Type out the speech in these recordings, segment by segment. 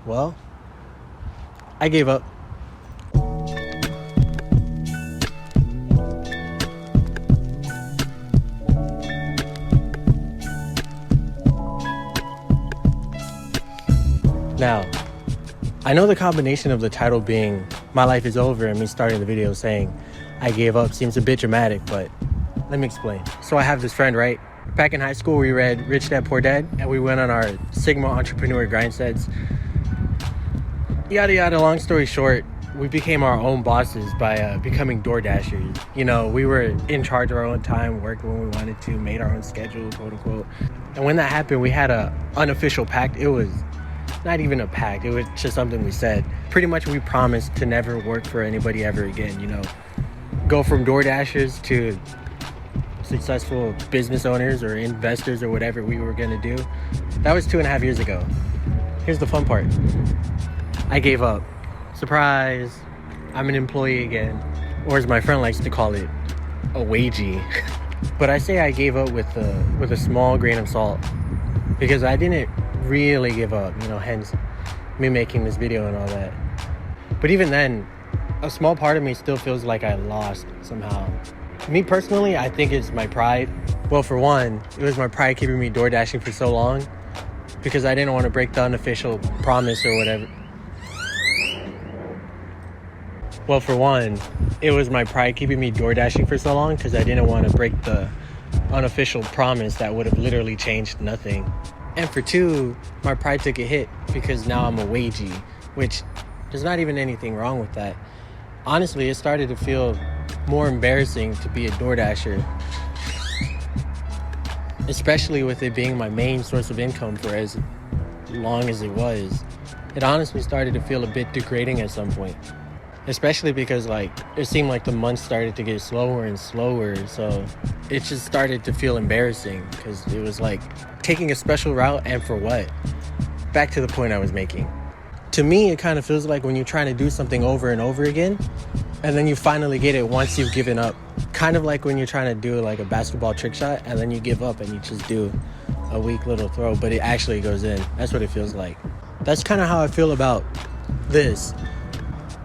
Well, I gave up. Now, I know the combination of the title being My Life is Over and me starting the video saying I gave up seems a bit dramatic, but let me explain. So I have this friend, right? Back in high school, we read Rich Dad Poor Dad, and we went on our Sigma entrepreneur grind sets. Yada yada, long story short, we became our own bosses by becoming Door Dashers. You know, we were in charge of our own time, worked when we wanted to, made our own schedule, quote unquote. And when that happened, we had a unofficial pact. It was not even a pact, it was just something we said. Pretty much we promised to never work for anybody ever again, you know. Go from Door Dashers to successful business owners or investors or whatever we were gonna do. That was 2.5 years ago. Here's the fun part. I gave up. Surprise, I'm an employee again. Or as my friend likes to call it, a wagee. But I say I gave up with a small grain of salt, because I didn't really give up, you know, hence me making this video and all that. But even then, a small part of me still feels like I lost somehow. Me personally, I think it's my pride. Well, for one, it was my pride keeping me door dashing for so long, because I didn't want to break the unofficial promise or whatever. Well, for one, it was my pride keeping me door dashing for so long because I didn't want to break the unofficial promise that would have literally changed nothing. And for two, my pride took a hit because now I'm a wagee, which there's not even anything wrong with that. Honestly, it started to feel more embarrassing to be a DoorDasher, especially with it being my main source of income for as long as it was. It honestly started to feel a bit degrading at some point, especially because it seemed like the months started to get slower and slower, so it just started to feel embarrassing because it was like taking a special route, and for what? Back to the point I was making. To me, it kind of feels like when you're trying to do something over and over again, and then you finally get it once you've given up. Kind of like when you're trying to do like a basketball trick shot, and then you give up and you just do a weak little throw, but it actually goes in. That's what it feels like. That's kind of how I feel about this.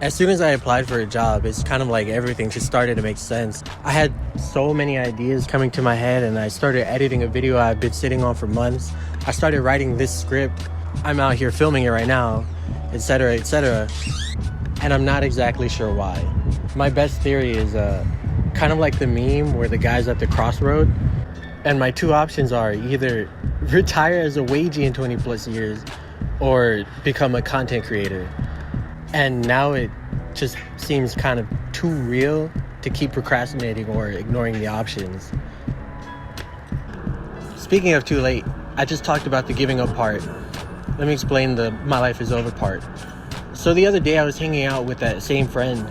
As soon as I applied for a job, it's kind of like everything just started to make sense. I had so many ideas coming to my head, and I started editing a video I've been sitting on for months. I started writing this script. I'm out here filming it right now, etc., etc. And I'm not exactly sure why. My best theory is kind of like the meme where the guy's at the crossroad, and my two options are either retire as a wagee in 20 plus years or become a content creator. And now it just seems kind of too real to keep procrastinating or ignoring the options. Speaking of too late, I just talked about the giving up part. Let me explain the my life is over part. So the other day I was hanging out with that same friend,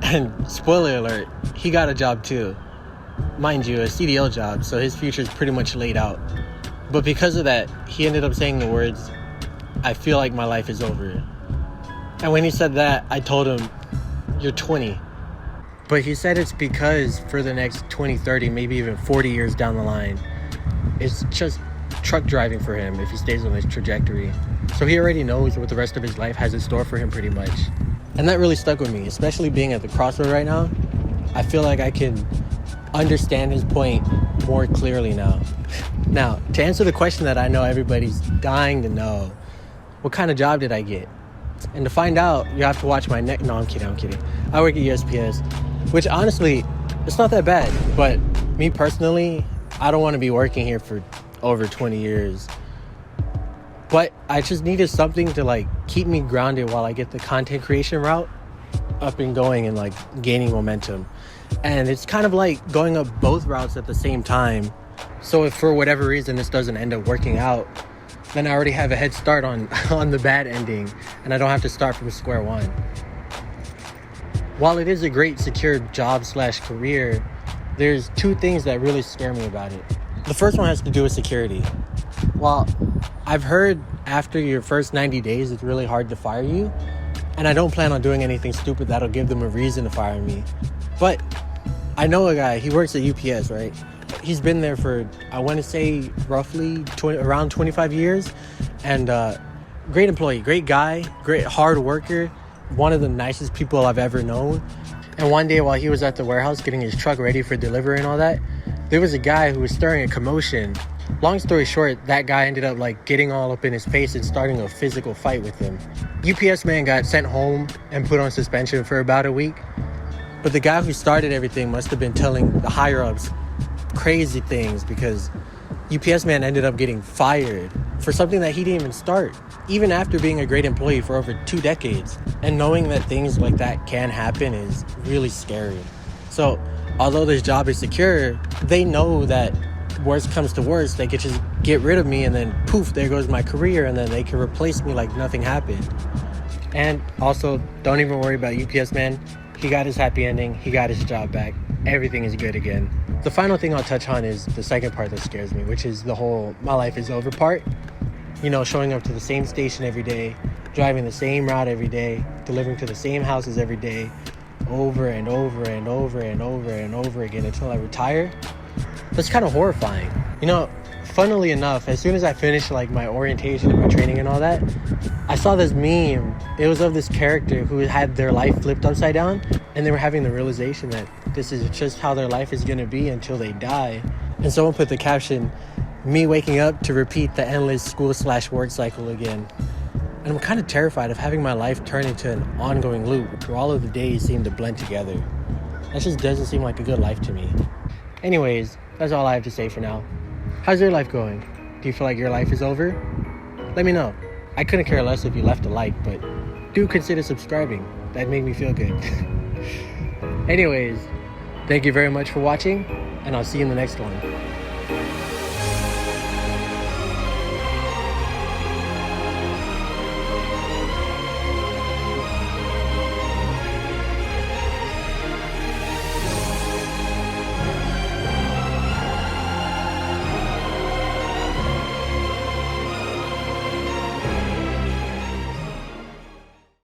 and spoiler alert, he got a job too. Mind you, a CDL job, so his future is pretty much laid out. But because of that, he ended up saying the words, "I feel like my life is over." And when he said that, I told him, "You're 20. But he said it's because for the next 20, 30, maybe even 40 years down the line, it's just truck driving for him if he stays on this trajectory. So he already knows what the rest of his life has in store for him pretty much. And that really stuck with me, especially being at the crossroad right now. I feel like I can understand his point more clearly now. Now, to answer the question that I know everybody's dying to know, what kind of job did I get? And to find out, you have to watch my next... No, I'm kidding. I work at USPS, which honestly, it's not that bad. But me personally, I don't want to be working here for over 20 years. But I just needed something to keep me grounded while I get the content creation route up and going and gaining momentum. And it's kind of like going up both routes at the same time. So if for whatever reason this doesn't end up working out, then I already have a head start on the bad ending, and I don't have to start from square one. While it is a great secure job / career, there's two things that really scare me about it. The first one has to do with security. While I've heard after your first 90 days, it's really hard to fire you, and I don't plan on doing anything stupid that'll give them a reason to fire me. But I know a guy, he works at UPS, right? He's been there for, I want to say, roughly around 25 years. And great employee, great guy, great hard worker, one of the nicest people I've ever known. And one day while he was at the warehouse getting his truck ready for delivery and all that, there was a guy who was stirring a commotion. Long story short, that guy ended up like getting all up in his face and starting a physical fight with him. UPS man got sent home and put on suspension for about a week. But the guy who started everything must have been telling the higher-ups crazy things, because UPS man ended up getting fired for something that he didn't even start, even after being a great employee for over 2 decades. And knowing that things like that can happen is really scary. So although this job is secure, they know that worst comes to worst, they could just get rid of me and then poof, there goes my career, and then they can replace me like nothing happened. And also, don't even worry about UPS man. He got his happy ending. He got his job back. Everything is good again. The final thing I'll touch on is the second part that scares me, which is the whole my life is over part. You know, showing up to the same station every day, driving the same route every day, delivering to the same houses every day, over and over and over and over and over again until I retire. That's kind of horrifying. You know, funnily enough, as soon as I finished like my orientation and my training and all that, I saw this meme. It was of this character who had their life flipped upside down, and they were having the realization that this is just how their life is going to be until they die. And someone put the caption, "Me waking up to repeat the endless school/work cycle again." And I'm kind of terrified of having my life turn into an ongoing loop where all of the days seem to blend together. That just doesn't seem like a good life to me. Anyways, that's all I have to say for now. How's your life going? Do you feel like your life is over? Let me know. I couldn't care less if you left a like, but do consider subscribing. That'd make me feel good. Anyways, thank you very much for watching, and I'll see you in the next one.